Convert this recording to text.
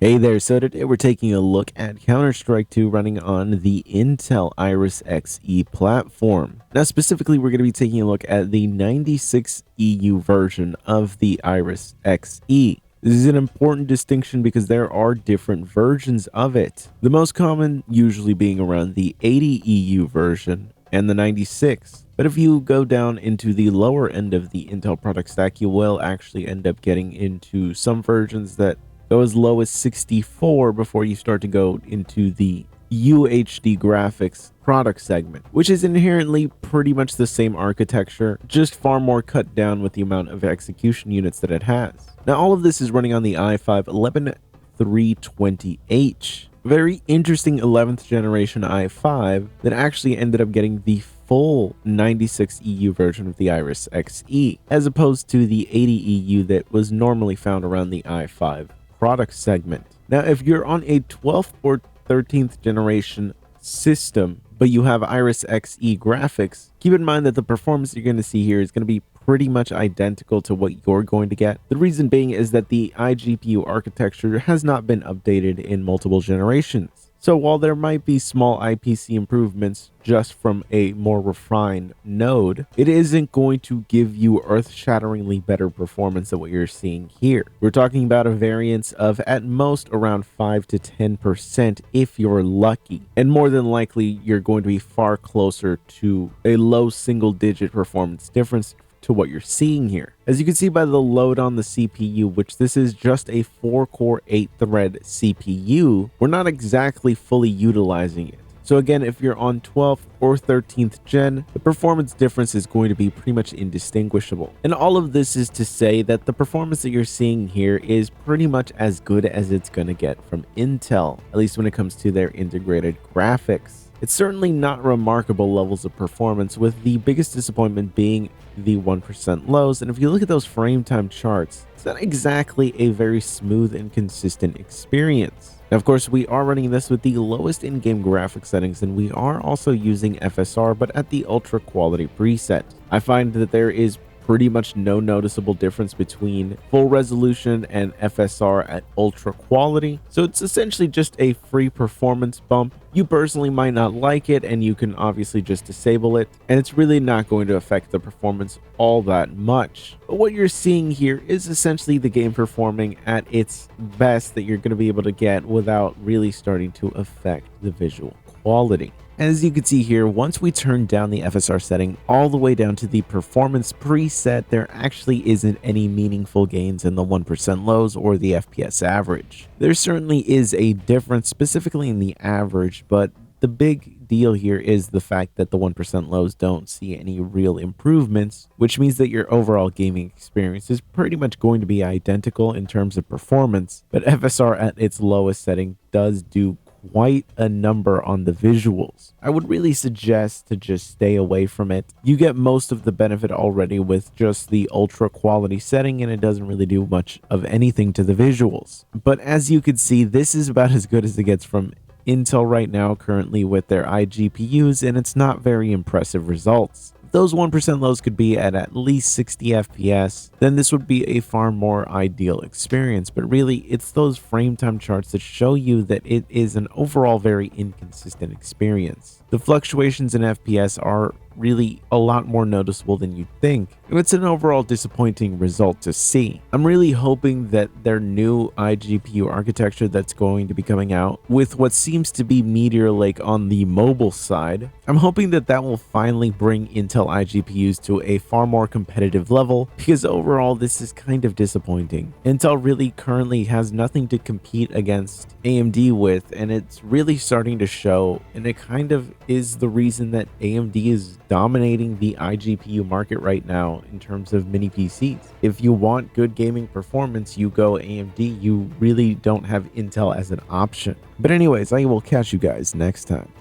Hey there, so today we're taking a look at Counter-Strike 2 running on the Intel Iris Xe platform. Now specifically, we're going to be taking a look at the 96EU version of the Iris Xe. This is an important distinction because there are different versions of it. The most common usually being around the 80EU version and the 96. But if you go down into the lower end of the Intel product stack, you will actually end up getting into some versions that go as low as 64 before you start to go into the UHD graphics product segment, which is inherently pretty much the same architecture, just far more cut down with the amount of execution units that it has. Now, all of this is running on the i5 11320H. Very interesting 11th generation i5 that actually ended up getting the full 96EU version of the Iris Xe, as opposed to the 80EU that was normally found around the i5 product segment. Now, if you're on a 12th or 13th generation system, but you have Iris Xe graphics, keep in mind that the performance you're going to see here is going to be pretty much identical to what you're going to get. The reason being is that the iGPU architecture has not been updated in multiple generations. So while there might be small IPC improvements just from a more refined node, it isn't going to give you earth-shatteringly better performance than what you're seeing here. We're talking about a variance of at most around 5 to 10% if you're lucky, and more than likely you're going to be far closer to a low single-digit performance difference to what you're seeing here. As you can see by the load on the CPU, which this is just a 4-core 8-thread CPU, we're not exactly fully utilizing it. So again, if you're on 12th or 13th gen, the performance difference is going to be pretty much indistinguishable. And all of this is to say that the performance that you're seeing here is pretty much as good as it's going to get from Intel, at least when it comes to their integrated graphics. It's certainly not remarkable levels of performance, with the biggest disappointment being the 1% lows. And if you look at those frame time charts, it's not exactly a very smooth and consistent experience. Now, of course, we are running this with the lowest in-game graphic settings, and we are also using FSR, but at the ultra quality preset. I find that there is pretty much no noticeable difference between full resolution and FSR at ultra quality, so it's essentially just a free performance bump. You personally might not like it, and you can obviously just disable it, and it's really not going to affect the performance all that much. But what you're seeing here is essentially the game performing at its best that you're going to be able to get without really starting to affect the visual quality. As you can see here, once we turn down the FSR setting all the way down to the performance preset, there actually isn't any meaningful gains in the 1% lows or the FPS average. There certainly is a difference specifically in the average, but the big deal here is the fact that the 1% lows don't see any real improvements, which means that your overall gaming experience is pretty much going to be identical in terms of performance, but FSR at its lowest setting does do quite a number on the visuals. I would really suggest to just stay away from it. You get most of the benefit already with just the ultra quality setting, and it doesn't really do much of anything to the visuals. But as you can see, this is about as good as it gets from Intel right now currently with their iGPUs, and it's not very impressive results. Those 1% lows could be at least 60 FPS, then this would be a far more ideal experience. But really, it's those frame time charts that show you that it is an overall very inconsistent experience. The fluctuations in FPS are really a lot more noticeable than you'd think. It's an overall disappointing result to see. I'm really hoping that their new iGPU architecture that's going to be coming out with what seems to be Meteor Lake on the mobile side, I'm hoping that that will finally bring Intel iGPUs to a far more competitive level, because overall this is kind of disappointing. Intel really currently has nothing to compete against AMD with, and it's really starting to show, and it kind of is the reason that AMD is dominating the iGPU market right now in terms of mini PCs. If you want good gaming performance, you go AMD. You really don't have Intel as an option. But anyways, I will catch you guys next time.